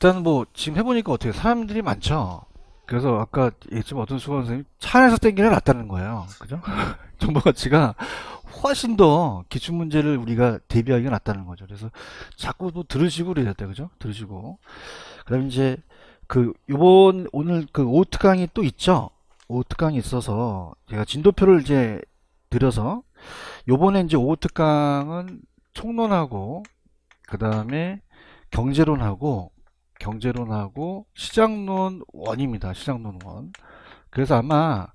일단 뭐 지금 해보니까 어떻게 사람들이 많죠. 그래서 아까 예좀 어떤 수강 선생님이 차 안에서 땡기는 게 낫다는 거예요. 그죠? 정보 가치가 훨씬 더 기출 문제를 우리가 대비하기가 낫다는 거죠. 그래서 자꾸 뭐 들으시고 그래야 돼, 그죠? 들으시고. 그다음 이제 그 요번 오늘 그 오특강이 또 있죠. 오특강이 있어서 제가 진도표를 이제 드려서 요번에 이제 오특강은 총론하고 그다음에 경제론하고 시장론 원입니다. 시장론 원. 그래서 아마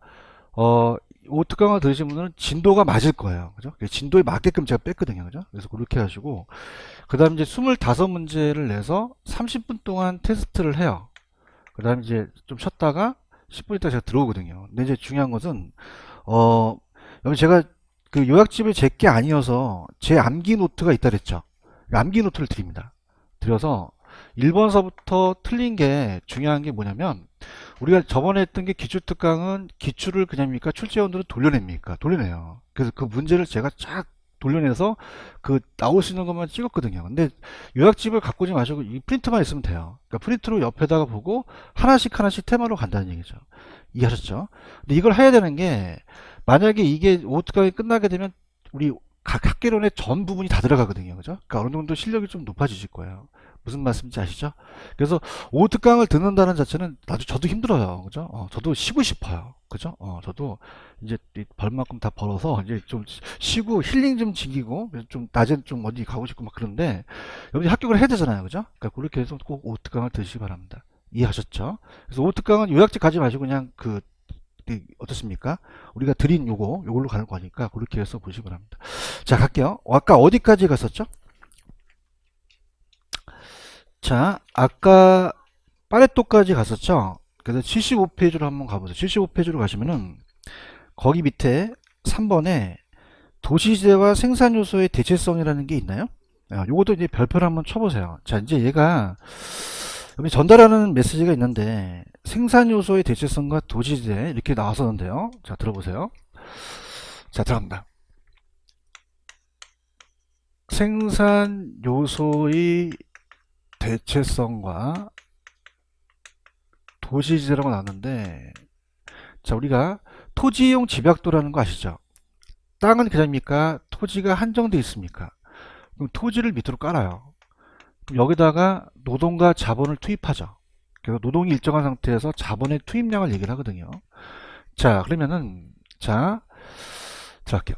어 오특강을 들으신 분들은 진도가 맞을 거예요. 그죠? 진도에 맞게끔 제가 뺐거든요. 그죠? 그래서 그렇게 하시고 그다음 이제 25문제를 내서 30분 동안 테스트를 해요. 그다음 이제 좀 쉬었다가 10분 있다 제가 들어오거든요. 근데 이제 중요한 것은 여기 제가 그 요약집이 제 게 아니어서 제 암기 노트가 있다 그랬죠. 암기 노트를 드립니다. 드려서 1번서부터 틀린 게 중요한 게 뭐냐면 우리가 저번에 했던 게 기출특강은 기출을 그냥입니까? 출제원들은 돌려냅니까? 돌려내요. 그래서 그 문제를 제가 쫙 돌려내서 그 나올 수 있는 것만 찍었거든요. 근데 요약집을 갖고 오지 마시고 이 프린트만 있으면 돼요. 그러니까 프린트로 옆에다가 보고 하나씩 테마로 간다는 얘기죠. 이해하셨죠? 근데 이걸 해야 되는 게 만약에 이게 오특강이 끝나게 되면 우리 각 학개론의 전 부분이 다 들어가거든요. 그죠? 그러니까 어느 정도 실력이 좀 높아지실 거예요. 무슨 말씀인지 아시죠? 그래서 오특강을 듣는다는 자체는 나도 저도 힘들어요. 그죠? 저도 쉬고 싶어요. 그죠? 저도 이제 벌만큼 다 벌어서 이제 좀 쉬고 힐링 좀 즐기고 좀 낮엔 좀 어디 가고 싶고 막 그런데 여러분이 합격을 해야 되잖아요. 그죠? 그러니까 그렇게 해서 꼭 오특강을 들으시기 바랍니다. 이해하셨죠? 그래서 오특강은 요약집 가지 마시고 그냥 어떻습니까? 우리가 드린 요걸로 가는 거니까 그렇게 해서 보시기 바랍니다. 자, 갈게요. 아까 어디까지 갔었죠? 자, 아까 파레토까지 갔었죠? 그래서 75페이지로 한번 가보세요. 75페이지로 가시면은 거기 밑에 3번에 도시지대와 생산요소의 대체성이라는 게 있나요? 요것도 이제 별표를 한번 쳐보세요. 자, 이제 얘가 여기 전달하는 메시지가 있는데 생산요소의 대체성과 도시지대 이렇게 나왔었는데요. 자, 들어보세요. 자, 들어갑니다. 생산요소의 대체성과 도시지대라고 나왔는데 자, 우리가 토지이용 집약도라는 거 아시죠? 땅은 그냥입니까? 토지가 한정돼 있습니까? 그럼 토지를 밑으로 깔아요. 그럼 여기다가 노동과 자본을 투입하죠. 그래서 노동이 일정한 상태에서 자본의 투입량을 얘기를 하거든요. 자, 그러면은 자 들어갈게요.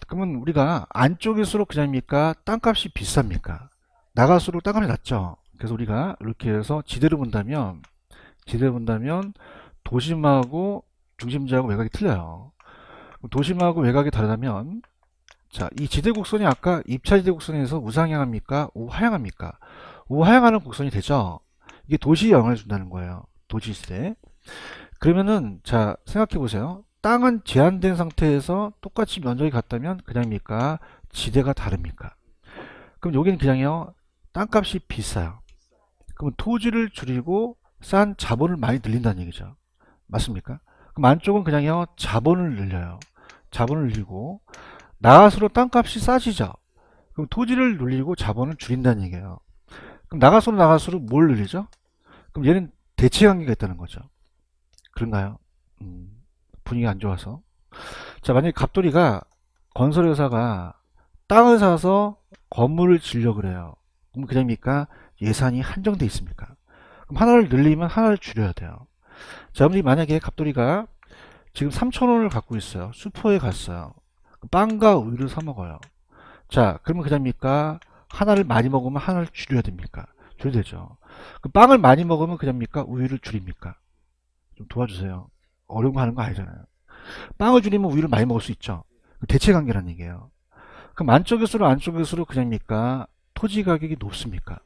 그러면 우리가 안쪽일수록 그냥입니까? 땅값이 비쌉니까? 나갈수록 땅값이 낮죠. 그래서 우리가 이렇게 해서 지대로 본다면 도심하고 중심지하고 외곽이 틀려요. 도심하고 외곽이 다르다면 자, 이 지대 곡선이 아까 입차 지대 곡선에서 우상향합니까? 우하향합니까? 우하향하는 곡선이 되죠. 이게 도시에 영향을 준다는 거예요. 도시시대. 그러면은 자, 생각해 보세요. 땅은 제한된 상태에서 똑같이 면적이 같다면 그냥입니까? 지대가 다릅니까? 그럼 여기는 그냥요. 땅값이 비싸요. 그럼 토지를 줄이고 싼 자본을 많이 늘린다는 얘기죠. 맞습니까? 그럼 안쪽은 그냥요. 자본을 늘려요. 자본을 늘리고 나갈수록 땅값이 싸지죠. 그럼 토지를 늘리고 자본을 줄인다는 얘기예요. 그럼 나갈수록 뭘 늘리죠? 그럼 얘는 대치 관계가 있다는 거죠. 그런가요? 분위기 안 좋아서. 자, 만약에 갑돌이가 건설회사가 땅을 사서 건물을 지으려고 그래요. 그럼 그냥입니까? 예산이 한정돼 있습니까? 그럼 하나를 늘리면 하나를 줄여야 돼요. 자, 그럼 만약에 갑돌이가 지금 3,000원을 갖고 있어요. 슈퍼에 갔어요. 빵과 우유를 사 먹어요. 자, 그러면 그냥입니까? 하나를 많이 먹으면 하나를 줄여야 됩니까? 줄여야 되죠. 그 빵을 많이 먹으면 그냥입니까? 우유를 줄입니까? 좀 도와주세요. 어려운 거 하는 거 아니잖아요. 빵을 줄이면 우유를 많이 먹을 수 있죠. 대체 관계라는 얘기예요. 그럼 안쪽일수록 그냥입니까? 토지 가격이 높습니까?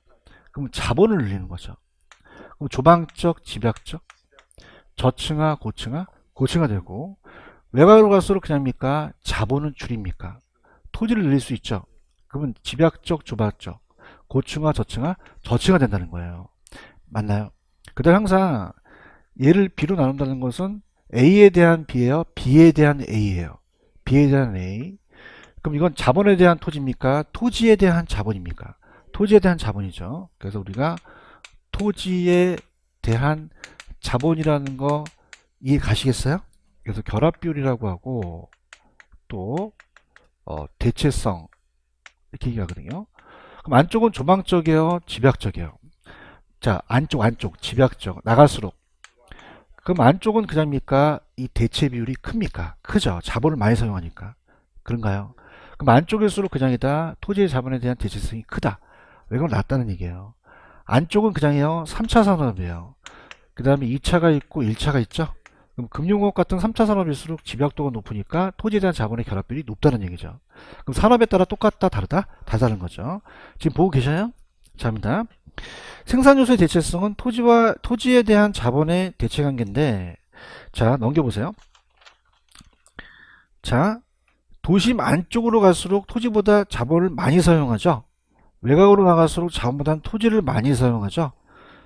그럼 자본을 늘리는 거죠. 그럼 조방적, 집약적, 저층화, 고층화, 고층화 되고 외곽으로 갈수록 그냥입니까? 자본은 줄입니까? 토지를 늘릴 수 있죠. 그러면 집약적, 조박적, 고층화, 저층화 된다는 거예요. 맞나요? 그다음 항상 얘를 B로 나눈다는 것은 A에 대한 B예요. B에 대한 A예요. B에 대한 A. 그럼 이건 자본에 대한 토지입니까? 토지에 대한 자본입니까? 토지에 대한 자본이죠. 그래서 우리가 토지에 대한 자본이라는 거 이해 가시겠어요? 그래서 결합비율이라고 하고 또 대체성 이렇게 얘기하거든요. 그럼 안쪽은 조망적이에요, 집약적이에요? 자, 안쪽 집약적 나갈수록. 그럼 안쪽은 그냥입니까? 이 대체 비율이 큽니까? 크죠. 자본을 많이 사용하니까. 그런가요? 그럼 안쪽일수록 그냥이다. 토지의 자본에 대한 대체성이 크다. 외곽은 낮다는 얘기예요. 안쪽은 그냥이요. 3차 산업이에요. 그 다음에 2차가 있고 1차가 있죠. 그럼 금융업 같은 3차 산업일수록 집약도가 높으니까 토지에 대한 자본의 결합비율이 높다는 얘기죠. 그럼 산업에 따라 똑같다, 다르다? 다 다른 거죠. 지금 보고 계셔요? 자입니다. 생산요소의 대체성은 토지에 대한 자본의 대체관계인데, 자, 넘겨보세요. 자, 도심 안쪽으로 갈수록 토지보다 자본을 많이 사용하죠. 외곽으로 나갈수록 자본보다는 토지를 많이 사용하죠.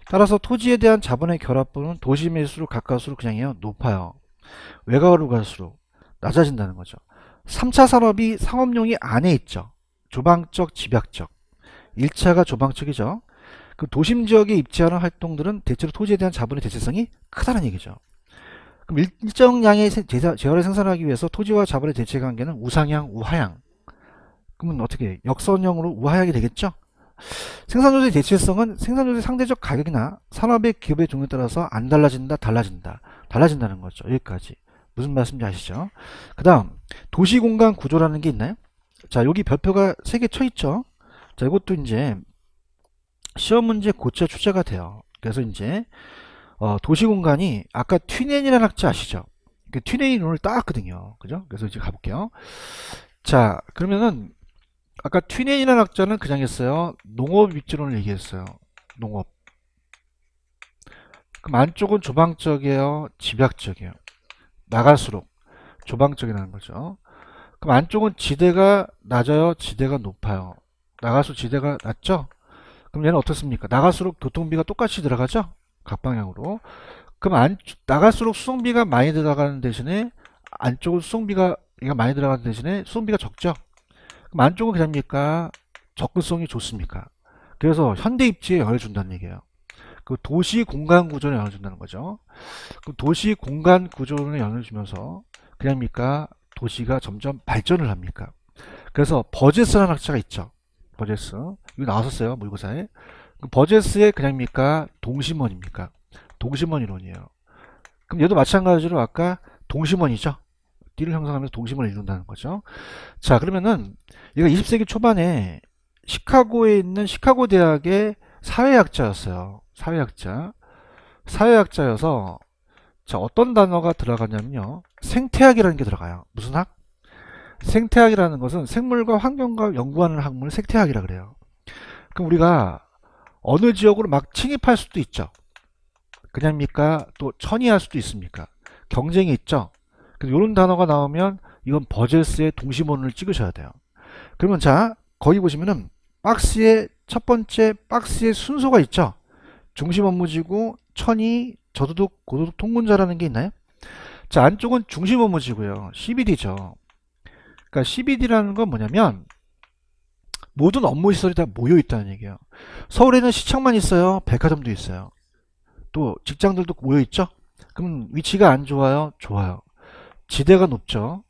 따라서 토지에 대한 자본의 결합분은 도심일수록 가까울수록 그냥이요 높아요. 외곽으로 갈수록 낮아진다는 거죠. 3차 산업이 상업용이 안에 있죠. 조방적, 집약적. 1차가 조방적이죠. 그 도심 지역에 입지하는 활동들은 대체로 토지에 대한 자본의 대체성이 크다는 얘기죠. 그럼 일정 양의 재화를 생산하기 위해서 토지와 자본의 대체 관계는 우상향, 우하향. 그러면 어떻게 역선형으로 우하향이 되겠죠? 생산조의 대체성은 생산조의 상대적 가격이나 산업의 기업의 종류에 따라서 안 달라진다, 달라진다는 거죠. 여기까지. 무슨 말씀인지 아시죠? 그 다음 도시공간 구조라는 게 있나요? 자, 여기 별표가 3개 쳐있죠. 자, 이것도 이제 시험 문제 고쳐 출제가 돼요. 그래서 이제 도시공간이 아까 튀넨이라는 학자 아시죠? 그 튀넨이 오늘 따왔거든요. 그죠? 그래서 이제 가볼게요. 자, 그러면은 아까 튀넨이라는 학자는 그냥 했어요. 농업 입지론을 얘기했어요. 농업. 그럼 안쪽은 조방적이에요, 집약적이에요? 나갈수록 조방적이라는 거죠. 그럼 안쪽은 지대가 낮아요, 지대가 높아요? 나갈수록 지대가 낮죠? 그럼 얘는 어떻습니까? 나갈수록 교통비가 똑같이 들어가죠? 각 방향으로. 그럼 나갈수록 수송비가 많이 들어가는 대신에 안쪽은 수송비가 많이 들어가는 대신에 수송비가 적죠? 그럼 안쪽은 그냥입니까? 접근성이 좋습니까? 그래서 현대 입지에 영향을 준다는 얘기예요. 그 도시 공간 구조에 영향을 준다는 거죠. 그 도시 공간 구조에 영향을 주면서 그냥입니까? 도시가 점점 발전을 합니까? 그래서 버제스라는 학자가 있죠. 버제스. 이거 나왔었어요. 모의고사에. 그 버제스의 그냥입니까? 동심원입니까? 동심원 이론이에요. 그럼 얘도 마찬가지로 아까 동심원이죠. 띠를 형성하면서 동심원을 이룬다는 거죠. 자, 그러면은 얘가 20세기 초반에 시카고에 있는 시카고 대학의 사회학자였어요. 사회학자여서 자, 어떤 단어가 들어가냐면요. 생태학이라는 게 들어가요. 무슨 학? 생태학이라는 것은 생물과 환경과 연구하는 학문을 생태학이라 그래요. 그럼 우리가 어느 지역으로 막 침입할 수도 있죠. 그냥입니까? 또 천이할 수도 있습니까? 경쟁이 있죠. 그래서 이런 단어가 나오면 이건 버제스의 동심원을 찍으셔야 돼요. 그러면 자, 거기 보시면은 박스의 첫 번째 박스의 순서가 있죠. 중심 업무지구, 천이, 저소득, 고소득 통근자라는 게 있나요? 자, 안쪽은 중심 업무지구예요. CBD죠. 그러니까 CBD라는 건 뭐냐면 모든 업무 시설이 다 모여 있다는 얘기예요. 서울에는 시청만 있어요. 백화점도 있어요. 또 직장들도 모여 있죠. 그럼 위치가 안 좋아요? 좋아요. 지대가 높죠.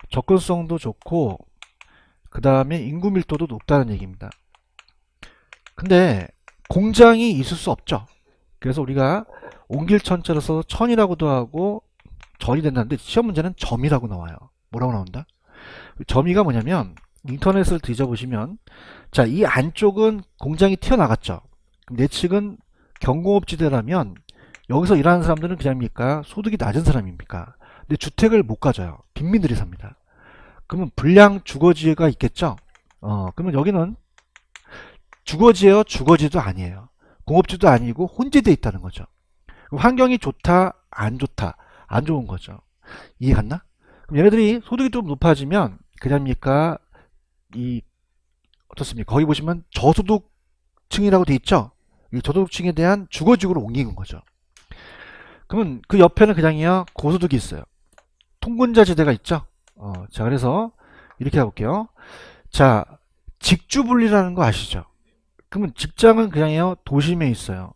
접근성도 좋고 그 다음에 인구 밀도도 높다는 얘기입니다. 근데 공장이 있을 수 없죠. 그래서 우리가 옮길천자로 써서 천이라고도 하고 전이 된다는데 시험 문제는 점이라고 나와요. 뭐라고 나온다? 점이가 뭐냐면 인터넷을 뒤져보시면 자, 이 안쪽은 공장이 튀어나갔죠. 그럼 내 측은 경공업지대라면 여기서 일하는 사람들은 그냥입니까? 소득이 낮은 사람입니까? 근데 주택을 못 가져요. 빈민들이 삽니다. 그러면 불량 주거지가 있겠죠? 그러면 여기는 주거지예요? 주거지도 아니에요. 공업지도 아니고 혼재되어 있다는 거죠. 환경이 좋다? 안 좋다? 안 좋은 거죠. 이해 갔나? 그럼 얘네들이 소득이 좀 높아지면 그냥입니까? 어떻습니까? 거기 보시면 저소득층이라고 돼 있죠? 이 저소득층에 대한 주거지구로 옮기는 거죠. 그러면 그 옆에는 그냥이요 고소득이 있어요. 통근자 지대가 있죠. 자, 그래서 이렇게 해볼게요. 자, 직주분리라는 거 아시죠? 그러면 직장은 그냥이요 도심에 있어요.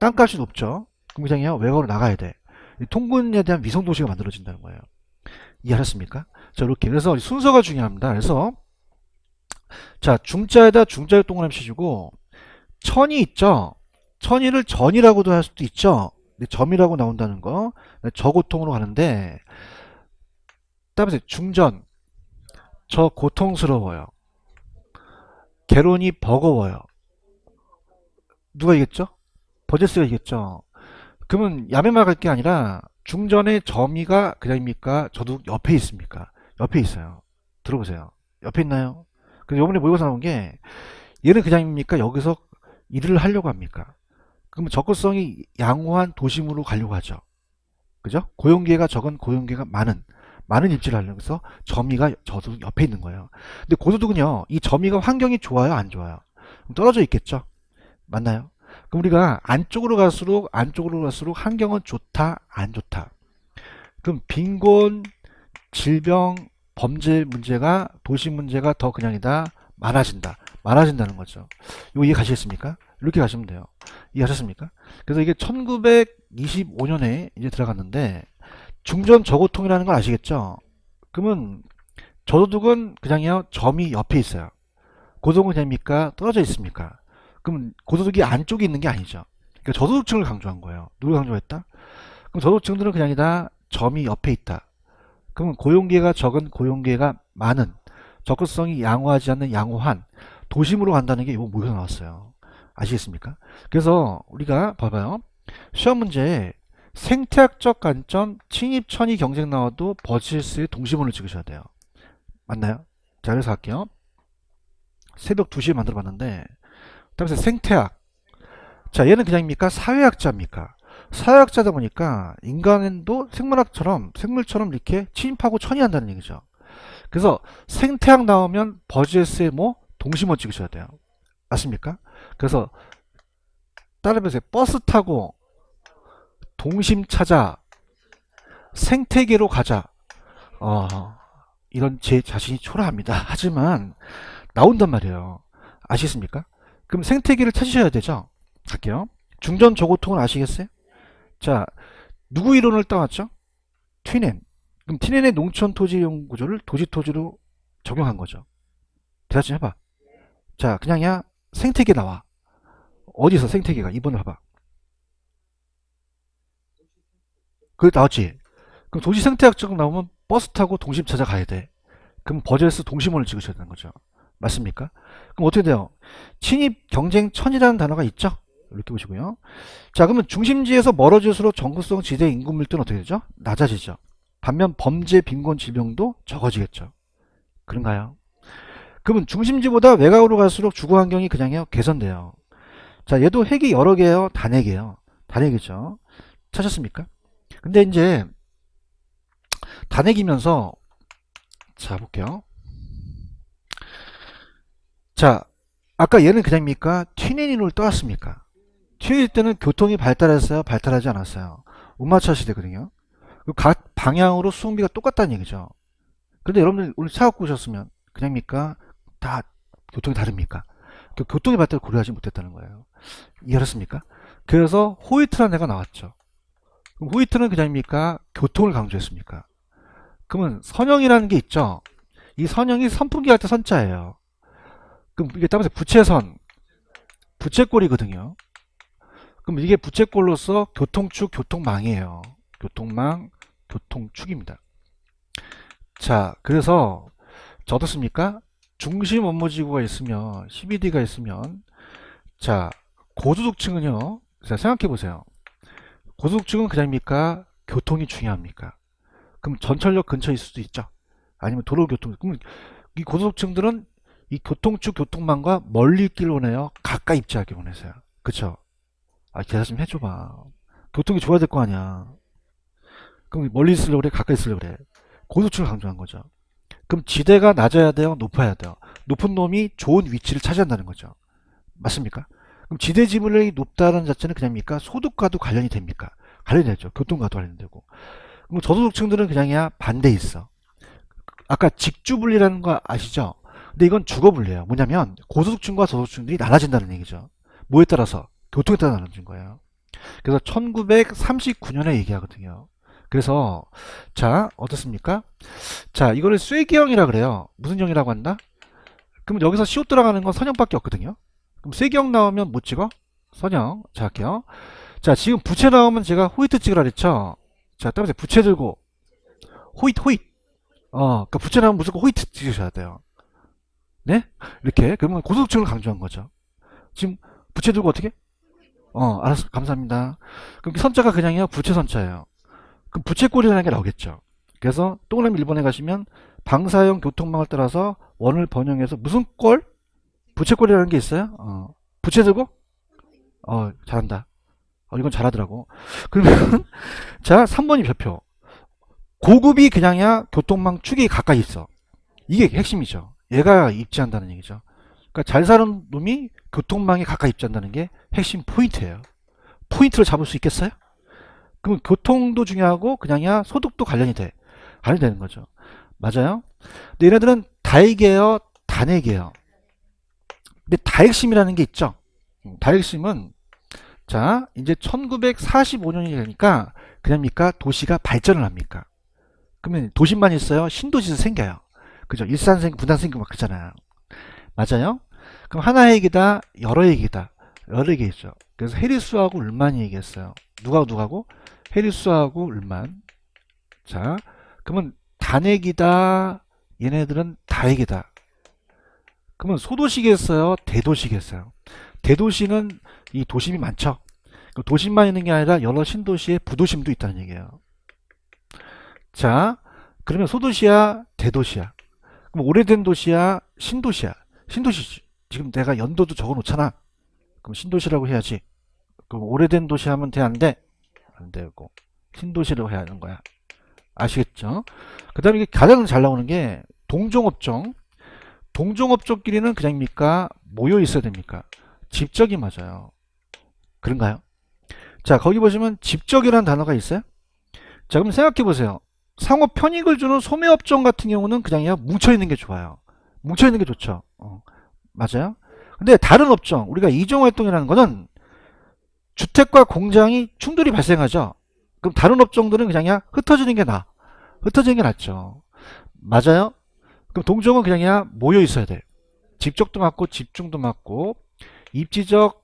땅값이 높죠. 그럼 그냥 외곽으로 나가야 돼. 통근에 대한 위성도시가 만들어진다는 거예요. 이해하셨습니까? 자, 이렇게. 그래서 순서가 중요합니다. 그래서, 자, 중자에다 중자역 동그라미 치시고, 천이 있죠? 천이를 전이라고도 할 수도 있죠? 근데 점이라고 나온다는 거. 저고통으로 가는데, 따라서 중전. 저 고통스러워요. 개론이 버거워요. 누가 이겼죠? 버제스가 이겼죠? 그러면 야매말 갈 게 아니라 중전의 점이가 그냥입니까? 저도 옆에 있습니까? 옆에 있어요. 들어보세요. 옆에 있나요? 그래서 요번에 모의고사 나온 게 얘는 그냥입니까? 여기서 일을 하려고 합니까? 그러면 접근성이 양호한 도심으로 가려고 하죠. 그죠? 고용계가 적은 고용계가 많은 입지를 하려고 해서 점이가 저도 옆에 있는 거예요. 근데 고소득은요, 이 점이가 환경이 좋아요, 안 좋아요? 그럼 떨어져 있겠죠? 맞나요? 그럼 우리가 안쪽으로 갈수록 환경은 좋다, 안 좋다. 그럼 빈곤, 질병, 범죄 문제가 도시 문제가 더 그냥이다, 많아진다는 거죠. 이거 이해 가시겠습니까? 이렇게 가시면 돼요. 이해하셨습니까? 그래서 이게 1925년에 이제 들어갔는데 중전 저고통이라는 걸 아시겠죠? 그러면 저소득은 그냥요 점이 옆에 있어요. 고소득은 됩니까? 떨어져 있습니까? 그럼 고소득이 안쪽에 있는 게 아니죠. 그러니까 저소득층을 강조한 거예요. 누굴 강조했다? 그럼 저소득층들은 그냥이다 점이 옆에 있다. 그러면 고용계가 적은 고용계가 많은 접근성이 양호하지 않는 양호한 도심으로 간다는 게 이거 모의고사 나왔어요. 아시겠습니까? 그래서 우리가 봐봐요. 시험 문제에 생태학적 관점, 침입천이 경쟁 나와도 버치스의 동시문을 찍으셔야 돼요. 맞나요? 자, 그래서 할게요. 새벽 2시에 만들어 봤는데, 그다음에 생태학. 자, 얘는 그냥입니까? 사회학자입니까? 사회학자다 보니까 인간도 생물처럼 이렇게 침입하고 천이한다는 얘기죠. 그래서 생태학 나오면 버즈스의 뭐? 동시문 찍으셔야 돼요. 맞습니까? 그래서 따라해보세요. 버스 타고 동심 찾아 생태계로 가자. 이런 제 자신이 초라합니다. 하지만 나온단 말이에요. 아시겠습니까? 그럼 생태계를 찾으셔야 되죠. 갈게요. 중전 저고통은 아시겠어요? 자, 누구 이론을 따왔죠? 튀넨. 그럼 튀넨의 농촌 토지 이용 구조를 도시 토지로 적용한 거죠. 대답 좀 해봐. 자, 그냥이야 생태계 나와. 어디서 생태계가? 2번을 봐봐. 그게 나왔지? 그럼 도시 생태학적 나오면 버스 타고 동심 찾아가야 돼. 그럼 버젤스 동심원을 찍으셔야 되는 거죠. 맞습니까? 그럼 어떻게 돼요? 침입 경쟁천이라는 단어가 있죠? 이렇게 보시고요. 자, 그러면 중심지에서 멀어질수록 정구성 지대 인구 밀도는 어떻게 되죠? 낮아지죠. 반면 범죄, 빈곤, 질병도 적어지겠죠. 그런가요? 그러면 중심지보다 외곽으로 갈수록 주거 환경이 그냥요 개선돼요. 자, 얘도 핵이 여러 개예요, 단핵이에요. 단핵이죠. 찾았습니까? 근데 이제 단핵이면서 자 볼게요. 자, 아까 얘는 그냥입니까? 튀네닌을 떠왔습니까? 튀닐 때는 교통이 발달했어요? 발달하지 않았어요? 운마차 시대거든요. 각 방향으로 수송비가 똑같다는 얘기죠. 근데 여러분들 오늘 차 갖고 오셨으면 그냥입니까? 다 교통이 다릅니까? 그 교통의 발달을 고려하지 못했다는 거예요. 이해하셨습니까? 그래서 호이트라는 애가 나왔죠. 그럼 호이트는 그냥입니까? 교통을 강조했습니까? 그러면 선형이라는 게 있죠. 이 선형이 선풍기 할 때 선자예요. 그럼 이게 따라서 부채선, 부채꼴이거든요. 그럼 이게 부채꼴로서 교통축, 교통망이에요. 교통망, 교통축입니다. 자, 그래서 저 어떻습니까? 중심 업무지구가 있으면 12D가 있으면 자, 고소득층은요. 자, 생각해 보세요. 고소득층은 그냥입니까? 교통이 중요합니까? 그럼 전철역 근처에 있을 수도 있죠. 아니면 도로교통. 그럼 이 고소득층들은 이 교통축 교통망과 멀리 있길 원해요. 가까이 입지하길 원해서요. 그쵸? 아, 대답 좀 해줘봐. 교통이 좋아야 될 거 아니야. 그럼 멀리 있으려고 그래? 가까이 있으려고 그래? 고소득층을 강조한 거죠. 그럼 지대가 낮아야 돼요? 높아야 돼요? 높은 놈이 좋은 위치를 차지한다는 거죠. 맞습니까? 그럼 지대 지분율이 높다는 자체는 그냥입니까? 소득과도 관련이 됩니까? 관련이 되죠. 교통과도 관련되고. 그럼 저소득층들은 그냥이야 반대 있어. 아까 직주분리라는 거 아시죠? 근데 이건 주거분리예요. 뭐냐면 고소득층과 저소득층들이 나눠진다는 얘기죠. 뭐에 따라서? 교통에 따라 나눠진 거예요. 그래서 1939년에 얘기하거든요. 그래서 자 어떻습니까? 자 이거를 쇠기형이라 그래요. 무슨 형이라고 한다? 그럼 여기서 시옷 들어가는 건 선형밖에 없거든요. 그럼 쇠기형 나오면 뭐 찍어? 선형. 자 할게요. 자 지금 부채 나오면 제가 호이트 찍으라 그랬죠. 자 따라서 부채 들고 호이트 그러니까 부채 나오면 무조건 호이트 찍으셔야 돼요. 네? 이렇게 그러면 고소득층을 강조한 거죠. 지금 부채 들고 어떻게? 알았어. 감사합니다. 그럼 선자가 그냥이요? 부채 선자예요. 그럼 부채꼴이라는 게 나오겠죠. 그래서 동그라미 1번에 가시면 방사형 교통망을 따라서 원을 번영해서 무슨 꼴? 부채꼴이라는 게 있어요. 부채 들고? 잘한다. 이건 잘하더라고. 그러면 자 3번이 별표. 고급이 그냥이야 교통망 축이 가까이 있어. 이게 핵심이죠. 얘가 입지한다는 얘기죠. 그러니까 잘 사는 놈이 교통망에 가까이 입지한다는 게 핵심 포인트예요. 포인트를 잡을 수 있겠어요? 그럼 교통도 중요하고 그냥이야 소득도 관련이 돼. 관련이 되는 거죠. 맞아요? 근데 얘네들은 다액이에요, 단액이에요. 근데 다핵심이라는 게 있죠. 다핵심은 자 이제 1945년이 되니까 그냥입니까 도시가 발전을 합니까? 그러면 도시만 있어요? 신도시도 생겨요. 그죠? 일산 생기고 분단 생기고 막 그러잖아요. 맞아요? 그럼 하나 핵이다, 여러 핵이다. 여러 개 있죠. 그래서 해리수하고 울만이 얘기했어요. 누가고? 해리수하고 울만. 자, 그러면 단핵이다. 얘네들은 다핵이다. 그러면 소도시겠어요? 대도시겠어요? 대도시는 이 도심이 많죠. 도심만 있는 게 아니라 여러 신도시에 부도심도 있다는 얘기예요. 자, 그러면 소도시야, 대도시야. 그럼 오래된 도시야, 신도시야. 신도시지. 지금 내가 연도도 적어 놓잖아. 그럼 신도시라고 해야지. 그럼 오래된 도시 하면 돼, 안 돼? 안 되고. 신도시라고 해야 하는 거야. 아시겠죠? 그 다음에 이게 가장 잘 나오는 게 동종업종. 동종업종끼리는 그냥입니까? 모여 있어야 됩니까? 집적이 맞아요. 그런가요? 자, 거기 보시면 집적이라는 단어가 있어요? 자, 그럼 생각해 보세요. 상호 편익을 주는 소매업종 같은 경우는 그냥 뭉쳐있는 게 좋아요. 뭉쳐있는 게 좋죠. 맞아요? 근데 다른 업종, 우리가 이종활동이라는 거는 주택과 공장이 충돌이 발생하죠. 그럼 다른 업종들은 그냥 흩어지는 게 나아. 흩어지는 게 낫죠. 맞아요? 그럼 동종은 그냥 모여 있어야 돼. 집적도 맞고 집중도 맞고 입지적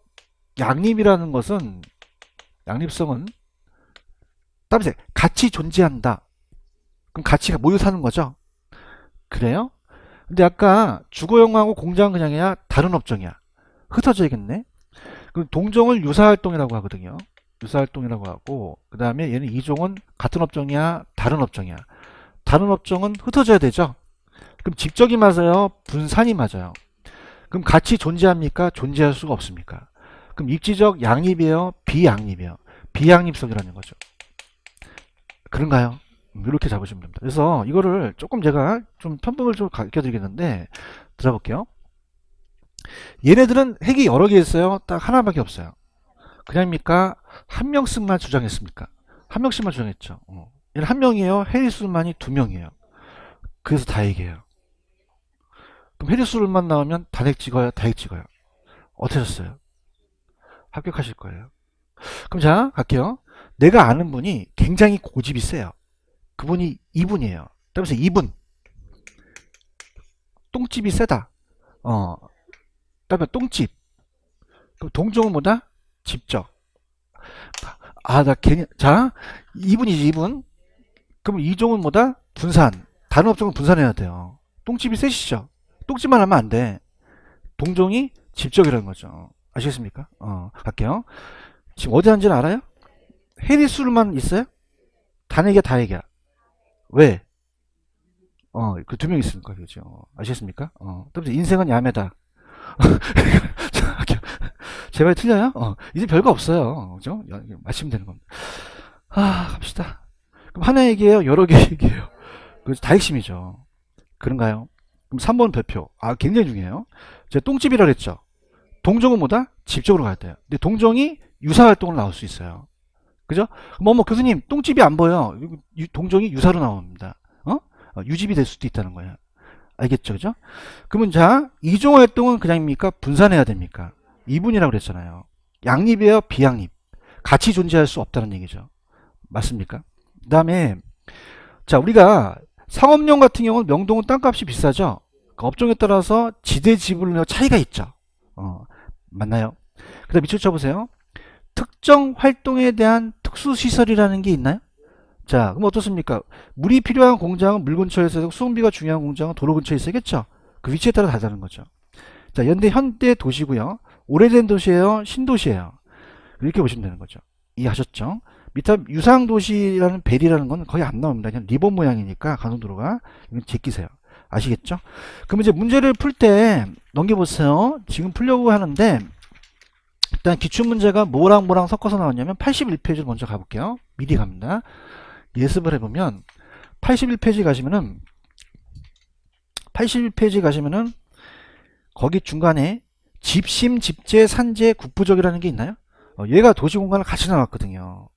양립이라는 것은 양립성은 따라서 같이 존재한다. 그럼 같이 모여 사는 거죠. 그래요? 근데 아까 주거용하고 공장은 그냥 다른 업종이야. 흩어져야겠네. 그럼 동종을 유사활동이라고 하거든요. 유사활동이라고 하고 그 다음에 얘는 이종은 같은 업종이야, 다른 업종이야. 다른 업종은 흩어져야 되죠. 그럼 집적이 맞아요, 분산이 맞아요. 그럼 같이 존재합니까? 존재할 수가 없습니까? 그럼 입지적 양립이에요, 비양립이에요. 비양립성이라는 거죠. 그런가요? 이렇게 잡으시면 됩니다. 그래서 이거를 조금 제가 좀 편법을 좀 가르쳐 드리겠는데 들어볼게요. 얘네들은 핵이 여러 개 있어요. 딱 하나밖에 없어요. 그냥입니까? 한 명씩만 주장했습니까? 한 명씩만 주장했죠. 얘는 한 명이에요. 해리수만이 두 명이에요. 그래서 다핵이에요. 그럼 해리수만 나오면 단핵 찍어요? 다핵 찍어요? 어떠셨어요? 합격하실 거예요. 그럼 자 갈게요. 내가 아는 분이 굉장히 고집이 세요. 그분이 이분이에요. 따라서 이분 똥집이 세다. 따라서 똥집. 그럼 동종은 뭐다? 집적. 나 괜히 자 이분이지 이분. 그럼 이종은 뭐다? 분산. 다른 업종은 분산해야 돼요. 똥집이 세시죠. 똥집만 하면 안 돼. 동종이 집적이라는 거죠. 아시겠습니까? 갈게요. 지금 어디 앉는지는 알아요? 해리수만 있어요? 단핵이야 다핵이야? 왜? 그 두 명 있으니까 그죠. 아시겠습니까? 따라서 인생은 야매다. 제 말 틀려요? 이제 별거 없어요. 그죠? 마치면 되는 겁니다. 갑시다. 그럼 하나 얘기예요? 여러 개 얘기예요? 그래서 다 핵심이죠. 그런가요? 그럼 3번 별표. 굉장히 중요해요. 제가 똥집이라 그랬죠. 동종은 뭐다? 집적으로 가야 돼요. 근데 동종이 유사활동으로 나올 수 있어요. 그죠? 교수님, 똥집이 안 보여. 동종이 유사로 나옵니다. 유집이 될 수도 있다는 거예요. 알겠죠? 그죠? 그러면 자, 이종 활동은 그냥입니까? 분산해야 됩니까? 이분이라고 그랬잖아요. 양립이에요? 비양립? 같이 존재할 수 없다는 얘기죠. 맞습니까? 그 다음에 자 우리가 상업용 같은 경우는 명동은 땅값이 비싸죠. 그 업종에 따라서 지대 지분의 차이가 있죠. 맞나요? 그 다음 밑줄 쳐보세요. 특정 활동에 대한 특수시설이라는 게 있나요? 자, 그럼 어떻습니까? 물이 필요한 공장은 물 근처에 있어야 되고 수송비가 중요한 공장은 도로 근처에 있어야겠죠? 그 위치에 따라 다르다는 거죠. 자, 현대 도시고요. 오래된 도시예요? 신도시예요? 이렇게 보시면 되는 거죠. 이해하셨죠? 밑에 유상도시라는 벨이라는 건 거의 안 나옵니다. 그냥 리본 모양이니까 가속도로가 이건 제끼세요. 아시겠죠? 그럼 이제 문제를 풀 때 넘겨보세요. 지금 풀려고 하는데 일단 기출문제가 뭐랑 섞어서 나왔냐면 81페이지로 먼저 가볼게요. 미리 갑니다. 예습을 해보면 81페이지 가시면은 81페이지 가시면은 거기 중간에 집심, 집재, 산재, 국부적이라는 게 있나요? 얘가 도시공간을 같이 나왔거든요.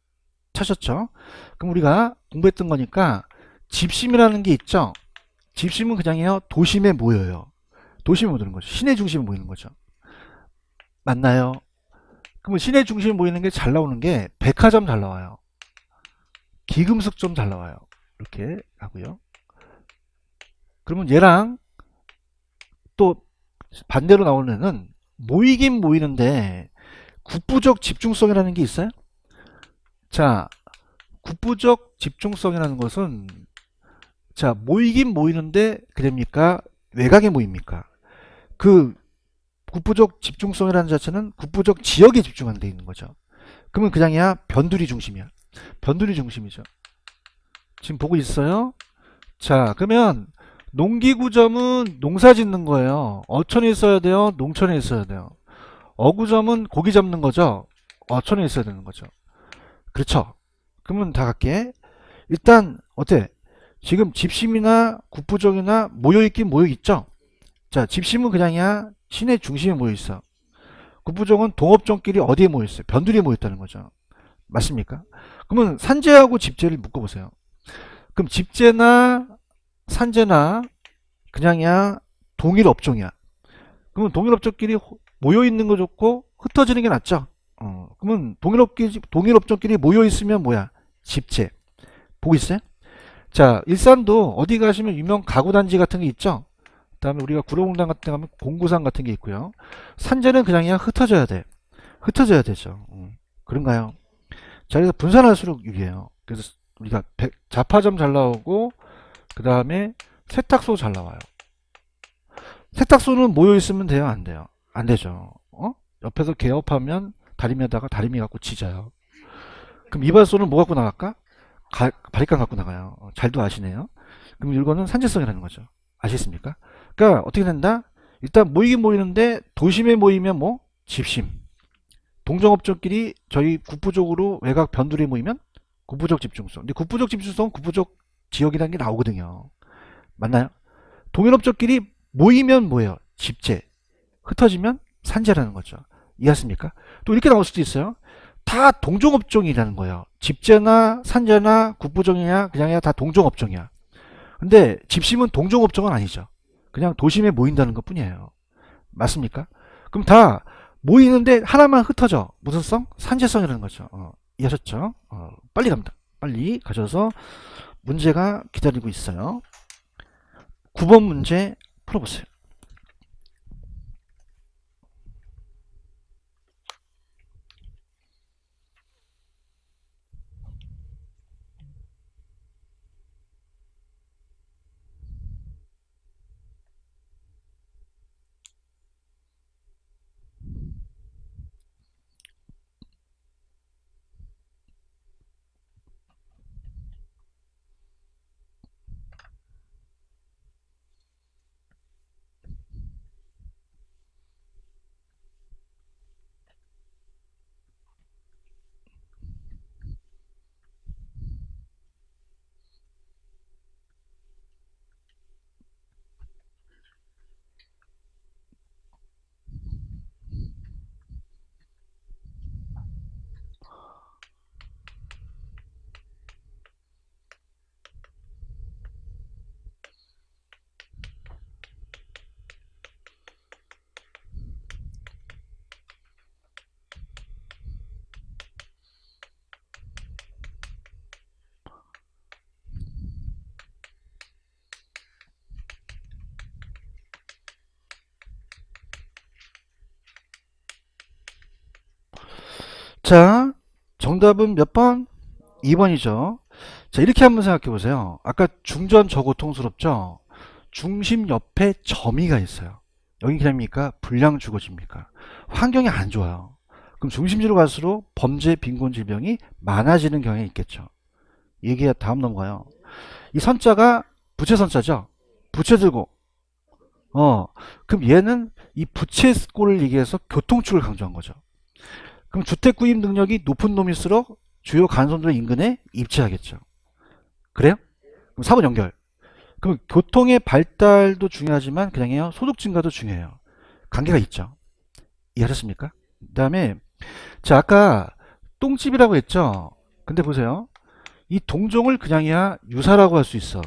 찾았죠? 그럼 우리가 공부했던 거니까 집심이라는 게 있죠? 집심은 그냥요 도심에 모여요. 도심에 모이는 거죠. 시내 중심에 모이는 거죠. 맞나요? 그러면 시내 중심에 모이는 게 잘 나오는 게 백화점 잘 나와요. 기금숙점 잘 나와요. 이렇게 하고요. 그러면 얘랑 또 반대로 나오는 애는 모이긴 모이는데 국부적 집중성이라는 게 있어요. 자, 국부적 집중성이라는 것은 자 모이긴 모이는데 그럽니까? 외곽에 모입니까? 그 국부적 집중성이라는 자체는 국부적 지역에 집중한 데 있는 거죠. 그러면 그냥이야 변두리 중심이야. 변두리 중심이죠. 지금 보고 있어요? 자, 그러면 농기구점은 농사 짓는 거예요. 어촌에 있어야 돼요? 농촌에 있어야 돼요? 어구점은 고기 잡는 거죠? 어촌에 있어야 되는 거죠. 그렇죠? 그러면 다 갈게. 일단 어때? 지금 집심이나 국부적이나 모여있긴 모여있죠? 자, 집심은 그냥이야 시내 중심에 모여있어. 국부적은 동업종끼리 어디에 모여있어요? 변두리에 모여있다는 거죠. 맞습니까? 그러면 산재하고 집재를 묶어보세요. 그럼 집재나 산재나 그냥이야 동일 업종이야. 그러면 동일 업종끼리 모여 있는 거 좋고 흩어지는 게 낫죠. 그러면 동일 업종끼리 모여 있으면 뭐야? 집재. 보고 있어요? 자, 일산도 어디 가시면 유명 가구 단지 같은 게 있죠. 그다음에 우리가 구로공단 같은 데 가면 공구상 같은 게 있고요. 산재는 그냥이야 흩어져야 돼. 흩어져야 되죠. 그런가요? 자, 그래서 분산할수록 유리해요. 그래서 우리가 자파점 잘 나오고 그 다음에 세탁소 잘 나와요. 세탁소는 모여 있으면 돼요, 안 돼요? 안 되죠. 옆에서 개업하면 다리미에다가 다리미 갖고 짖어요. 그럼 이발소는 뭐 갖고 나갈까? 바리깡 갖고 나가요. 잘도 아시네요. 그럼 이거는 산재성이라는 거죠. 아시겠습니까? 그러니까 어떻게 된다? 일단 모이긴 모이는데 도심에 모이면 뭐 집심. 동종업종끼리 저희 국부적으로 외곽 변두리에 모이면 국부적 집중성. 근데 국부적 집중성은 국부적 지역이라는 게 나오거든요. 맞나요? 동일업종끼리 모이면 뭐예요? 집재. 흩어지면 산재라는 거죠. 이해하십니까? 또 이렇게 나올 수도 있어요. 다 동종업종이라는 거예요. 집재나 산재나 국부종이냐 그냥이야 다 동종업종이야. 근데 집심은 동종업종은 아니죠. 그냥 도심에 모인다는 것 뿐이에요. 맞습니까? 그럼 다 모이는데 하나만 흩어져. 무슨 성? 산재성이라는 거죠. 이해하셨죠? 빨리 갑니다. 빨리 가셔서 문제가 기다리고 있어요. 9번 문제 풀어보세요. 자, 정답은 몇 번? 2번이죠. 자, 이렇게 한번 생각해 보세요. 아까 중전 저고통스럽죠? 중심 옆에 점이가 있어요. 여기 그냥입니까? 불량 주거지입니까? 환경이 안 좋아요. 그럼 중심지로 갈수록 범죄, 빈곤, 질병이 많아지는 경향이 있겠죠. 얘기가 다음 넘어가요. 이 선자가 부채 선자죠? 부채 들고, 그럼 얘는 이 부채 꼴을 얘기해서 교통축을 강조한 거죠. 그럼 주택 구입 능력이 높은 놈일수록 주요 간선도로 인근에 입지하겠죠. 그래요? 그럼 4번 연결. 그럼 교통의 발달도 중요하지만 그냥요 소득 증가도 중요해요. 관계가 있죠. 이해하셨습니까? 그 다음에 자 아까 똥집이라고 했죠. 근데 보세요. 이 동종을 그냥이야 유사라고 할 수 있어.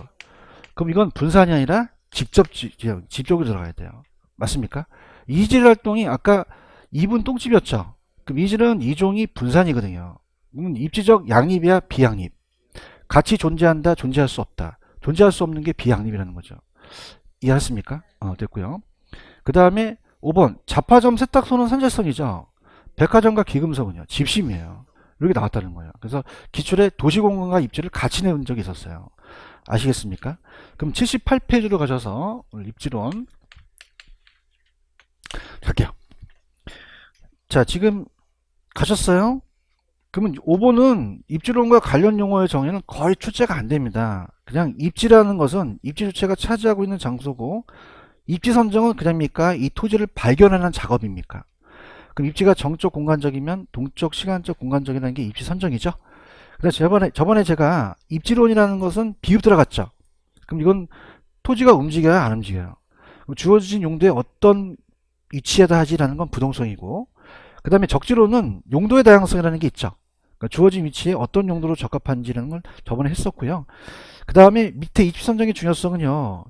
그럼 이건 분산이 아니라 직접적으로 들어가야 돼요. 맞습니까? 이질 활동이 아까 2분 똥집이었죠. 그럼 이질은 이종이 분산이거든요. 입지적 양립이야 비양립. 같이 존재한다 존재할 수 없다. 존재할 수 없는 게 비양립이라는 거죠. 이해하셨습니까? 됐고요. 그 다음에 5번 자파점 세탁소는 선제성이죠. 백화점과 기금성은요 집심이에요. 이렇게 나왔다는 거예요. 그래서 기출에 도시공간과 입지를 같이 내온 적이 있었어요. 아시겠습니까? 그럼 78페이지로 가셔서 오늘 입지론 갈게요. 자 지금 가셨어요? 그러면 5번은 입지론과 관련 용어의 정의는 거의 출제가 안 됩니다. 그냥 입지라는 것은 입지 주체가 차지하고 있는 장소고 입지 선정은 그냥입니까? 이 토지를 발견하는 작업입니까? 그럼 입지가 정적 공간적이면 동적 시간적 공간적이라는 게 입지 선정이죠. 그래서 저번에 제가 입지론이라는 것은 비읍 들어갔죠. 그럼 이건 토지가 움직여요, 안 움직여요? 주어진 용도에 어떤 위치에다 하지라는 건 부동성이고, 그 다음에 적지론은 용도의 다양성이라는 게 있죠. 그러니까 주어진 위치에 어떤 용도로 적합한지라는 걸 저번에 했었고요. 그 다음에 밑에 입지 선정의 중요성은요.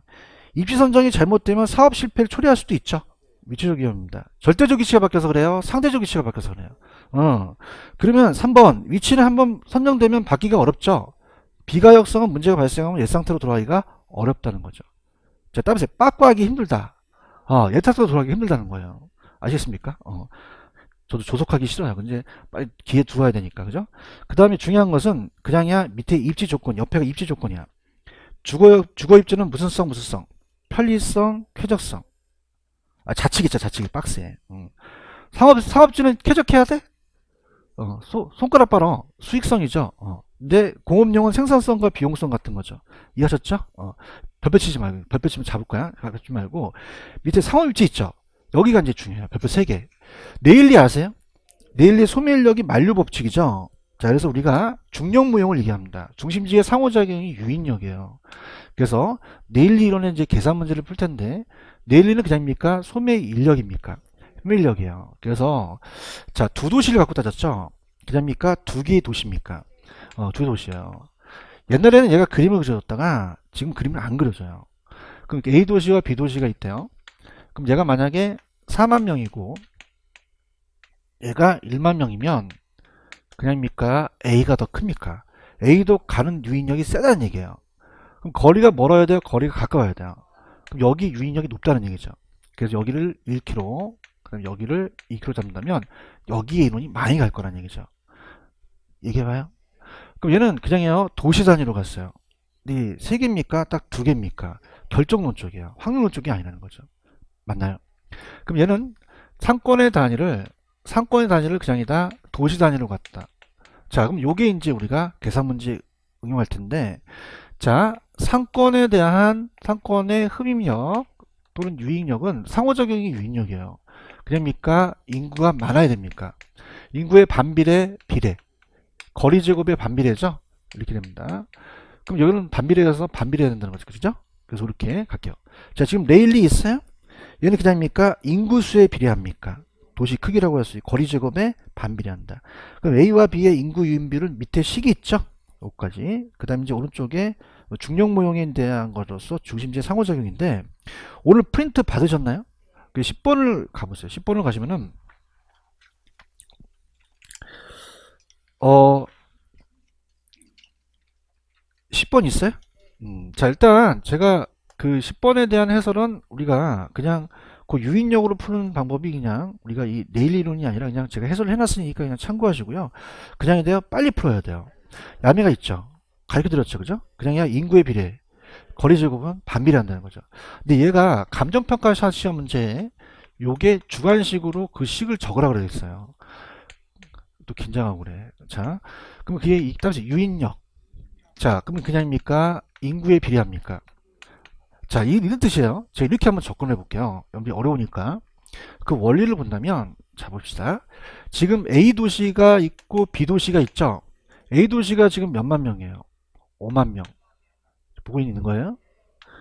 입지 선정이 잘못되면 사업 실패를 초래할 수도 있죠. 위치적 위험입니다. 절대적 위치가 바뀌어서 그래요? 상대적 위치가 바뀌어서 그래요? 그러면 3번 위치는 한번 선정되면 바뀌기가 어렵죠. 비가역성은 문제가 발생하면 옛 상태로 돌아가기가 어렵다는 거죠. 자, 따라서 빠꾸하기 힘들다. 옛 상태로 돌아가기 힘들다는 거예요. 아시겠습니까? 저도 조속하기 싫어요. 근데 빨리 기회 두어야 되니까, 그죠? 그 다음에 중요한 것은 그냥이야 밑에 입지 조건, 옆에가 입지 조건이야. 주거 입지는 무슨 성? 편리성, 쾌적성. 자칙 있죠, 자칙이 빡세. 상업지는 쾌적해야 돼? 손가락 빨어. 수익성이죠. 근데 공업용은 생산성과 비용성 같은 거죠. 이해하셨죠? 별표 치지 말고, 별표 치면 잡을 거야. 별표 치지 말고, 밑에 상업입지 있죠? 여기가 이제 중요해요. 별표 3개. 네일리 아세요? 네일리 소멸력이 만류 법칙이죠? 자, 그래서 우리가 중력무용을 얘기합니다. 중심지의 상호작용이 유인력이에요. 그래서 네일리 이론의 이제 계산 문제를 풀 텐데, 네일리는 그냥입니까? 소매 인력입니까? 소매인력이에요. 그래서, 자, 두 도시를 갖고 따졌죠? 그냥입니까? 두 개의 도시입니까? 두 도시예요. 옛날에는 얘가 그림을 그려줬다가, 지금 그림을 안 그려줘요. 그럼 A 도시와 B 도시가 있대요. 그럼 얘가 만약에 4만 명이고, 얘가 1만 명이면, 그냥입니까? A가 더 큽니까? A도 가는 유인력이 세다는 얘기예요. 그럼 거리가 멀어야 돼요? 거리가 가까워야 돼요? 그럼 여기 유인력이 높다는 얘기죠. 그래서 여기를 1km, 그럼 여기를 2km 잡는다면 여기에 인원이 많이 갈 거란 얘기죠. 얘기해봐요. 그럼 얘는 그냥요 도시 단위로 갔어요. 네, 3개입니까? 딱 2개입니까? 결정론 쪽이에요. 확률론 쪽이 아니라는 거죠. 맞나요? 그럼 얘는 상권의 단위를 그냥이다 도시 단위로 갔다. 자, 그럼 요게 이제 우리가 계산 문제 응용할 텐데, 자, 상권에 대한 상권의 흡입력 또는 유인력은 상호작용이 유인력이에요. 그냥입니까? 인구가 많아야 됩니까? 인구의 반비례, 비례. 거리 제곱의 반비례죠? 이렇게 됩니다. 그럼 여기는 반비례여서 반비례해야 된다는 거죠. 그죠? 그래서 이렇게 갈게요. 자, 지금 레일리 있어요? 얘는 그냥입니까? 인구수에 비례합니까? 도시 크기라고 할 수 있고 거리 제곱에 반비례한다. 그럼 A와 B의 인구 유인비율은 밑에 식이 있죠? 여기까지. 그 다음에 이제 오른쪽에 중력 모형에 대한 것으로서 중심지의 상호작용인데, 오늘 프린트 받으셨나요? 10번을 가보세요. 10번을 가시면은, 10번 있어요? 자, 일단 제가 그 10번에 대한 해설은 우리가 그냥 그 유인력으로 푸는 방법이 그냥 우리가 이 네일 이론이 아니라 그냥 제가 해설을 해놨으니까 그냥 참고하시고요. 그냥에 대해 빨리 풀어야 돼요. 야매가 있죠. 가르쳐 드렸죠. 그죠? 그냥이야 인구에 비례. 거리 제곱은 반비례한다는 거죠. 근데 얘가 감정평가 시험 문제에 요게 주관식으로 그 식을 적으라 그래 있어요. 또 긴장하고 그래. 자, 그럼 그게 따라서 유인력. 자, 그러면 그냥입니까? 인구에 비례합니까? 자, 이런 뜻이에요. 제가 이렇게 한번 접근해 볼게요. 여러분이 어려우니까. 그 원리를 본다면, 자, 봅시다. 지금 A 도시가 있고 B 도시가 있죠? A 도시가 지금 몇만 명이에요? 5만 명. 보고 있는 거예요?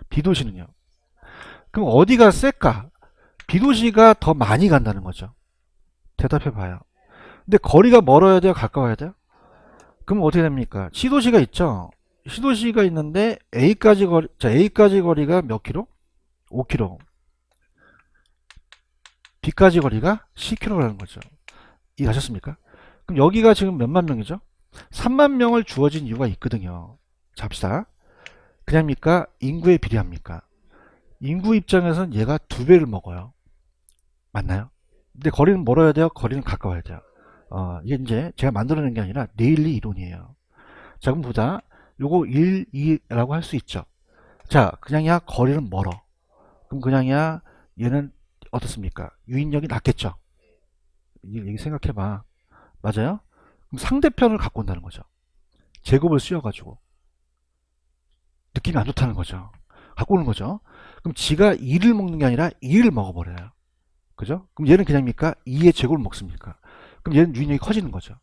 B 도시는요? 그럼 어디가 셀까? B 도시가 더 많이 간다는 거죠. 대답해 봐요. 근데 거리가 멀어야 돼요? 가까워야 돼요? 그럼 어떻게 됩니까? C 도시가 있죠? C 도시가 있는데 A까지 거리, 자, A까지 거리가 몇 킬로? 5킬로. B까지 거리가 10킬로라는 거죠. 이해하셨습니까? 그럼 여기가 지금 몇만 명이죠? 3만 명을 주어진 이유가 있거든요. 잡시다. 그냥입니까? 인구에 비례합니까? 인구 입장에서는 얘가 2배를 먹어요. 맞나요? 근데 거리는 멀어야 돼요? 거리는 가까워야 돼요? 이게 이제 제가 만들어낸 게 아니라 네일리 이론이에요. 자, 그럼 보자. 요거 1, 2라고 할 수 있죠. 자, 그냥이야 거리는 멀어. 그럼 그냥이야 얘는 어떻습니까? 유인력이 낮겠죠. 얘기 생각해봐. 맞아요? 그럼 상대편을 갖고 온다는 거죠. 제곱을 씌워가지고 느낌이 안 좋다는 거죠. 갖고 오는 거죠. 그럼 지가 2를 먹는 게 아니라 2를 먹어버려요. 그죠? 그럼 얘는 그냥입니까? 2의 제곱을 먹습니까? 그럼 얘는 유인력이 커지는 거죠.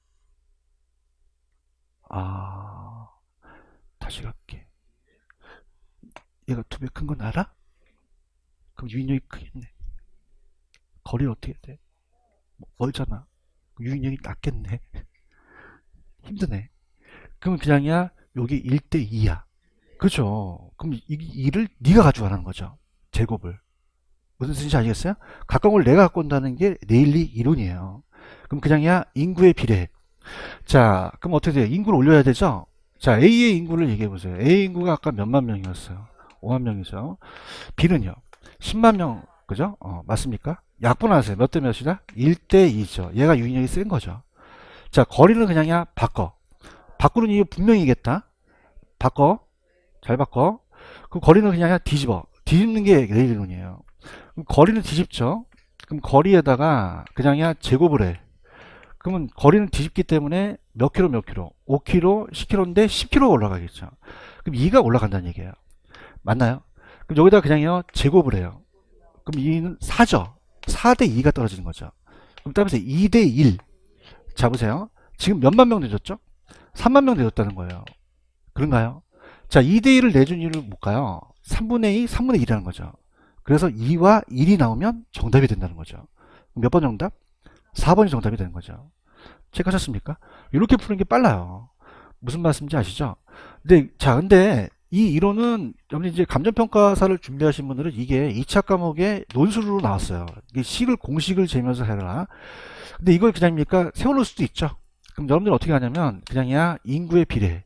다시 갈게. 얘가 2배 큰 건 알아? 그럼 유인력이 크겠네. 거리를 어떻게 해야 돼? 멀잖아. 유인력이 낮겠네. 힘드네. 그러면 그냥이야 여기 1대 2야. 그죠? 그럼 이 2를 네가 가져가라는 거죠. 제곱을. 무슨 뜻인지 아시겠어요? 가까운 걸 내가 갖고 온다는 게 네일리 이론이에요. 그럼 그냥이야 인구에 비례해. 자, 그럼 어떻게 돼요? 인구를 올려야 되죠? 자, A의 인구를 얘기해 보세요. A 인구가 아까 몇만 명이었어요? 5만 명이죠. B는요? 10만 명, 그죠? 맞습니까? 약분하세요. 몇 대 몇이다? 1대 2죠. 얘가 유인력이 센 거죠. 자, 거리는 그냥이야 바꿔. 바꾸는 이유 분명히겠다. 바꿔. 잘 바꿔. 그럼 거리는 그냥이야 뒤집어. 뒤집는 게 네일 이론이에요. 그럼 거리는 뒤집죠. 그럼 거리에다가 그냥이야 제곱을 해. 그러면 거리는 뒤집기 때문에 몇 킬로 몇 킬로? 5킬로, 10킬로인데 10킬로가 올라가겠죠. 그럼 2가 올라간다는 얘기예요. 맞나요? 그럼 여기다 그냥요 제곱을 해요. 그럼 2는 4죠. 4대 2가 떨어지는 거죠. 그럼 따라서 2대 1. 자 보세요. 지금 몇만 명 내줬죠? 3만 명 내줬다는 거예요. 그런가요? 자 2대 1을 내준 이유를 뭘까요? 3분의 2, 3분의 1이라는 거죠. 그래서 2와 1이 나오면 정답이 된다는 거죠. 몇 번 정답? 4번이 정답이 되는 거죠. 체크하셨습니까? 이렇게 푸는 게 빨라요. 무슨 말씀인지 아시죠? 근데 이 이론은 여러분이 이제 감정평가사를 준비하신 분들은 이게 2차 과목에 논술로 나왔어요. 이게 식을 공식을 재면서 해라. 근데 이걸 그냥입니까? 세워놓을 수도 있죠. 그럼 여러분들 어떻게 하냐면 그냥이야 인구에 비례해.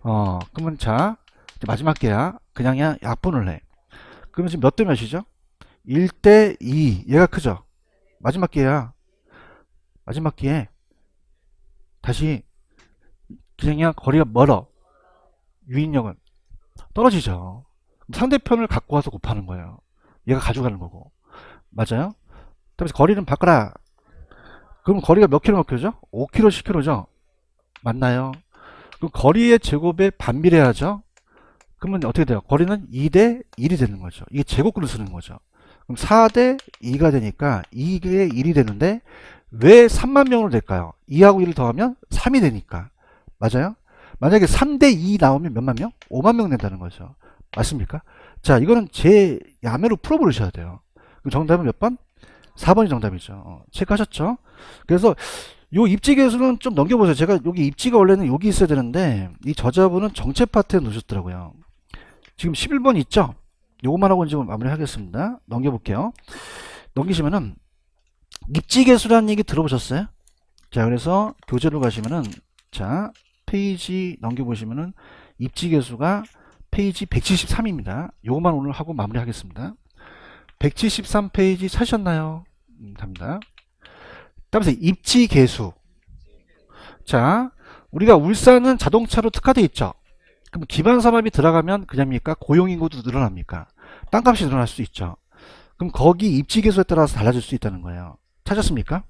그러면 자 마지막 개야 그냥이야 약분을 해. 그러면 지금 몇 대 몇이죠? 1대 2. 얘가 크죠? 마지막 기회야. 마지막 기회. 다시 그냥이야 거리가 멀어. 유인력은 떨어지죠. 상대편을 갖고 와서 곱하는 거예요. 얘가 가져가는 거고. 맞아요? 그래서 거리는 바꿔라. 그럼 거리가 몇 킬로 몇 킬로죠? 5킬로 10킬로죠? 맞나요? 그럼 거리의 제곱에 반비례하죠? 그러면 어떻게 돼요? 거리는 2대 1이 되는 거죠. 이게 제곱근을 쓰는 거죠. 그럼 4대 2가 되니까 2대 1이 되는데 왜 3만 명으로 될까요? 2하고 1을 더하면 3이 되니까. 맞아요? 만약에 3대 2 나오면 몇만 명? 5만 명 된다는 거죠. 맞습니까? 자, 이거는 제 야매로 풀어버리셔야 돼요. 그럼 정답은 몇 번? 4번이 정답이죠. 체크하셨죠? 그래서 요 입지 계수는 좀 넘겨보세요. 제가 여기 입지가 원래는 여기 있어야 되는데 이 저자분은 정체 파트에 놓으셨더라고요. 지금 11번 있죠? 요것만 하고 지금 마무리 하겠습니다. 넘겨볼게요. 넘기시면은 입지계수라는 얘기 들어보셨어요? 자, 그래서 교재로 가시면은 자 페이지 넘겨보시면은 입지계수가 페이지 173입니다. 요것만 오늘 하고 마무리 하겠습니다. 173페이지 찾으셨나요? 답니다. 다음에 입지 계수. 자, 우리가 울산은 자동차로 특화되어 있죠. 그럼 기반 산업이 들어가면 그냥입니까? 고용 인구도 늘어납니까? 땅값이 늘어날 수 있죠. 그럼 거기 입지 계수에 따라서 달라질 수 있다는 거예요. 찾았습니까?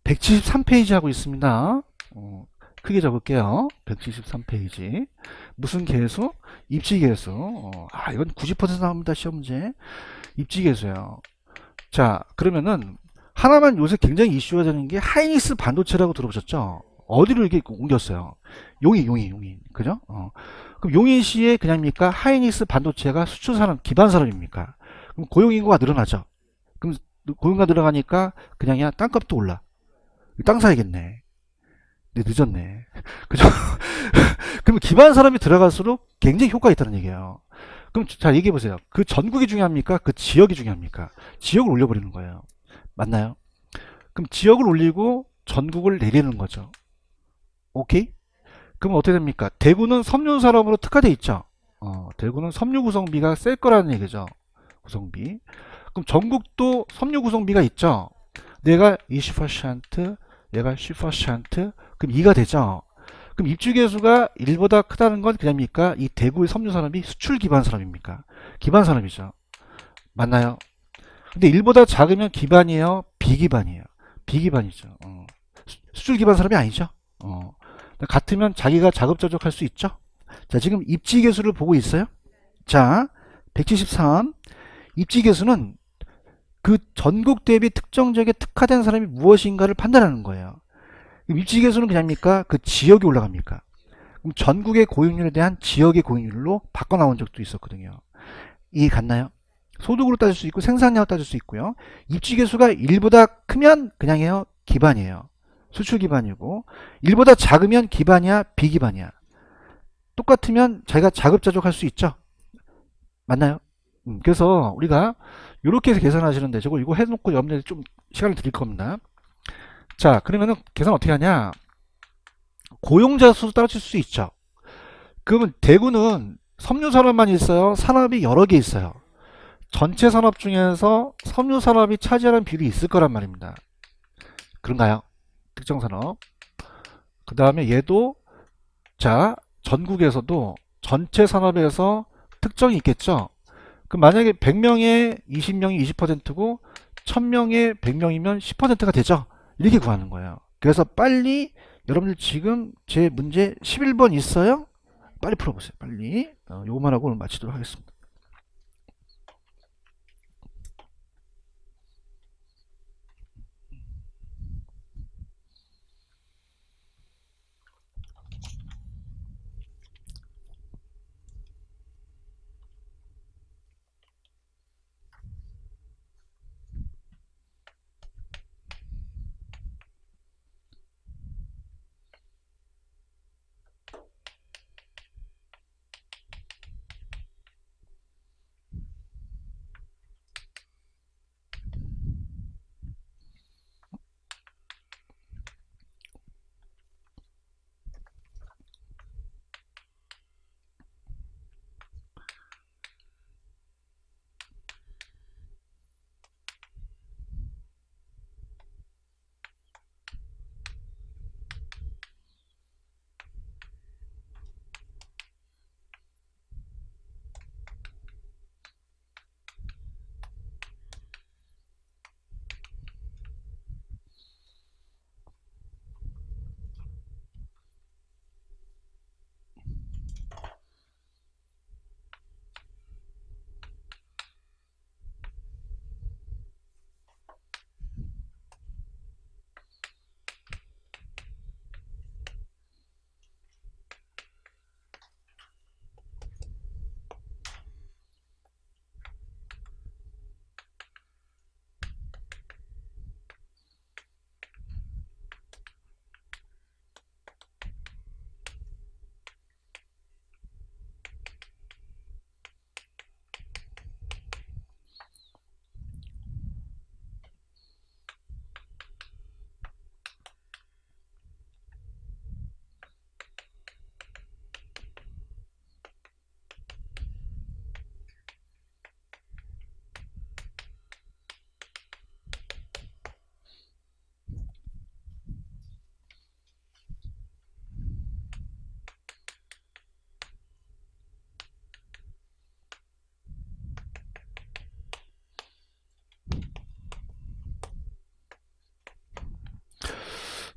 173페이지 하고 있습니다. 크게 적을게요. 173페이지. 무슨 계수? 입지 계수. 이건 90% 나옵니다. 시험 문제. 입지 계수요. 자, 그러면은 하나만 요새 굉장히 이슈가 되는 게 하이닉스 반도체라고 들어보셨죠? 어디로 이렇게 옮겼어요? 용인. 그죠? 그럼 용인시에 그냥입니까? 하이닉스 반도체가 수출 산업, 기반 산업입니까? 그럼 고용 인구가 늘어나죠? 그럼 고용가 들어가니까 그냥이야 땅값도 올라. 땅 사야겠네. 근데 늦었네. 그죠? 그럼 기반 산업이 들어갈수록 굉장히 효과가 있다는 얘기예요. 그럼 자 얘기해 보세요. 그 전국이 중요합니까? 그 지역이 중요합니까? 지역을 올려버리는 거예요. 맞나요? 그럼 지역을 올리고 전국을 내리는 거죠. 오케이? 그럼 어떻게 됩니까? 대구는 섬유 산업으로 특화돼 있죠. 대구는 섬유 구성비가 셀 거라는 얘기죠. 구성비. 그럼 전국도 섬유 구성비가 있죠. 내가 20%, 얘가 10%, 그럼 2가 되죠. 그럼 입주 계수가 1보다 크다는 건 그냥입니까? 이 대구의 섬유 산업이 수출 기반 산업입니까? 기반 산업이죠. 맞나요? 근데 1보다 작으면 기반이에요? 비기반이에요? 비기반이죠. 수출 기반 산업이 아니죠. 같으면 자기가 자급자족할 수 있죠. 자, 지금 입지 계수를 보고 있어요. 자, 173 입지 계수는 그 전국 대비 특정 지역에 특화된 사람이 무엇인가를 판단하는 거예요. 입지 계수는 그냥입니까? 그 지역이 올라갑니까? 그럼 전국의 고용률에 대한 지역의 고용률로 바꿔 나온 적도 있었거든요. 이해 갔나요? 소득으로 따질 수 있고 생산량으로 따질 수 있고요. 입지 계수가 1보다 크면 그냥이에요. 기반이에요. 수출 기반이고 1보다 작으면 기반이야 비기반이야. 똑같으면 자기가 자급자족할 수 있죠. 맞나요? 그래서 우리가 이렇게 해서 계산하시는데 저거 이거 해놓고 여러분들 좀 시간을 드릴 겁니다. 자, 그러면은 계산 어떻게 하냐? 고용자 수 따질 수 있죠. 그러면 대구는 섬유 산업만 있어요? 산업이 여러 개 있어요. 전체 산업 중에서 섬유 산업이 차지하는 비율이 있을 거란 말입니다. 그런가요? 특정 산업. 그 다음에 얘도 자 전국에서도 전체 산업에서 특정이 있겠죠. 그럼 만약에 100명에 20명이 20%고 1000명에 100명이면 10%가 되죠. 이렇게 구하는 거예요. 그래서 빨리 여러분들 지금 제 문제 11번 있어요? 빨리 풀어보세요. 빨리. 요거만 하고 오늘 마치도록 하겠습니다.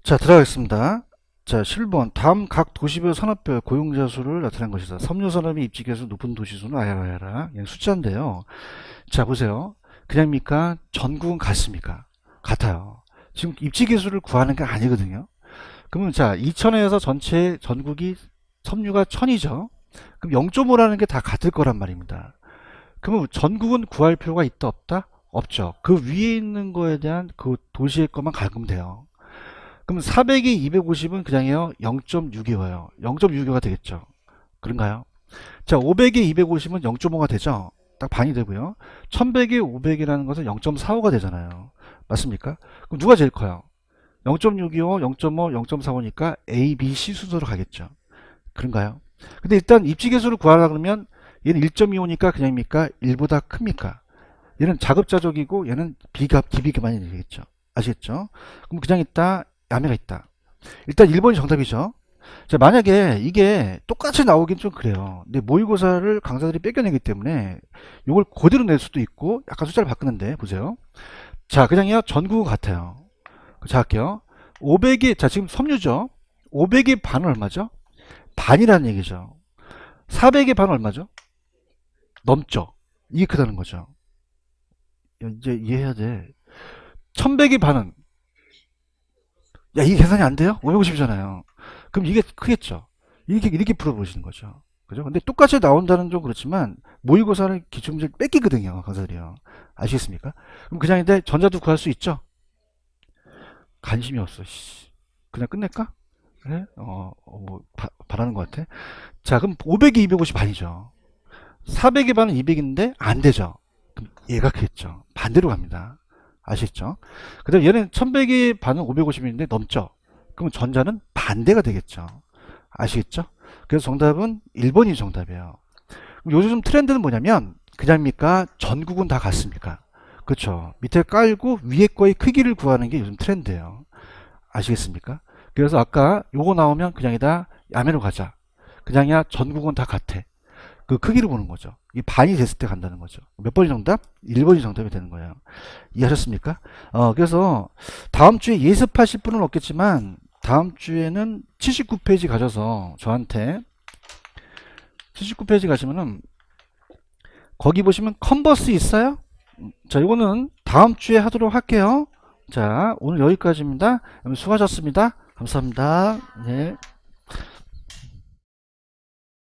자, 들어가겠습니다. 자, 7번. 다음 각 도시별 산업별 고용자 수를 나타낸 것이다. 섬유산업의 입지계수 높은 도시 수는 아야라야라. 그냥 숫자인데요. 자, 보세요. 그냥입니까? 전국은 같습니까? 같아요. 지금 입지계수를 구하는 게 아니거든요. 그러면 자, 2000에서 전체 전국이 섬유가 1000이죠. 그럼 0.5라는 게 다 같을 거란 말입니다. 그러면 전국은 구할 필요가 있다 없다? 없죠. 그 위에 있는 거에 대한 그 도시의 것만 가면 돼요. 그럼 400이 250은 그냥요 0.6이어요. 0.6가 되겠죠. 그런가요? 자, 500에 250은 0.5가 되죠. 딱 반이 되고요. 1100에 500이라는 것은 0.45가 되잖아요. 맞습니까? 그럼 누가 제일 커요? 0.625, 0.5, 0.45니까 A, B, C 순서로 가겠죠. 그런가요? 근데 일단 입지계수를 구하라 그러면 얘는 1.25니까 그냥입니까? 1보다 큽니까? 얘는 자급자족이고 얘는 비비기만이 되겠죠. 아시겠죠? 그럼 그냥 있다, 야매가 있다. 일단 1번이 정답이죠. 자, 만약에 이게 똑같이 나오긴 좀 그래요. 근데 모의고사를 강사들이 뺏겨내기 때문에 이걸 그대로 낼 수도 있고 약간 숫자를 바꾸는데 보세요. 자, 그냥요 전국은 같아요. 자, 할게요. 500이 자 지금 섬유죠. 500의 반은 얼마죠? 반이라는 얘기죠. 400의 반은 얼마죠? 넘죠. 이게 크다는 거죠. 야, 이제 이해해야 돼. 1100의 반은 야, 이게 계산이 안 돼요? 550이잖아요. 그럼 이게 크겠죠. 이렇게 풀어보시는 거죠. 그죠? 근데 똑같이 나온다는 좀 그렇지만 모의고사는 기출문제를 뺏기거든요. 강사들이요. 아시겠습니까? 그럼 그냥인데 전자도 구할 수 있죠? 관심이 없어. 씨. 그냥 끝낼까? 그래? 뭐 바라는 것 같아. 자, 그럼 500이 250 반이죠. 400의 반은 200인데 안 되죠. 그럼 얘가 크겠죠. 반대로 갑니다. 아시겠죠? 그 다음 얘는 1100의 반은 550인데 넘죠. 그럼 전자는 반대가 되겠죠. 아시겠죠? 그래서 정답은 1번이 정답이에요. 요즘 트렌드는 뭐냐면 그냥입니까? 전국은 다 같습니까? 그렇죠. 밑에 깔고 위에 거의 크기를 구하는 게 요즘 트렌드예요. 아시겠습니까? 그래서 아까 요거 나오면 그냥이다 야매로 가자. 그냥이야 전국은 다 같아. 그 크기를 보는 거죠. 이게 반이 됐을 때 간다는 거죠. 몇 번이 정답? 1번이 정답이 되는 거예요. 이해하셨습니까? 그래서 다음 주에 예습하실 분은 없겠지만 다음 주에는 79페이지 가셔서 저한테 79페이지 가시면은 거기 보시면 컨버스 있어요? 자, 이거는 다음 주에 하도록 할게요. 자, 오늘 여기까지입니다. 수고하셨습니다. 감사합니다. 네.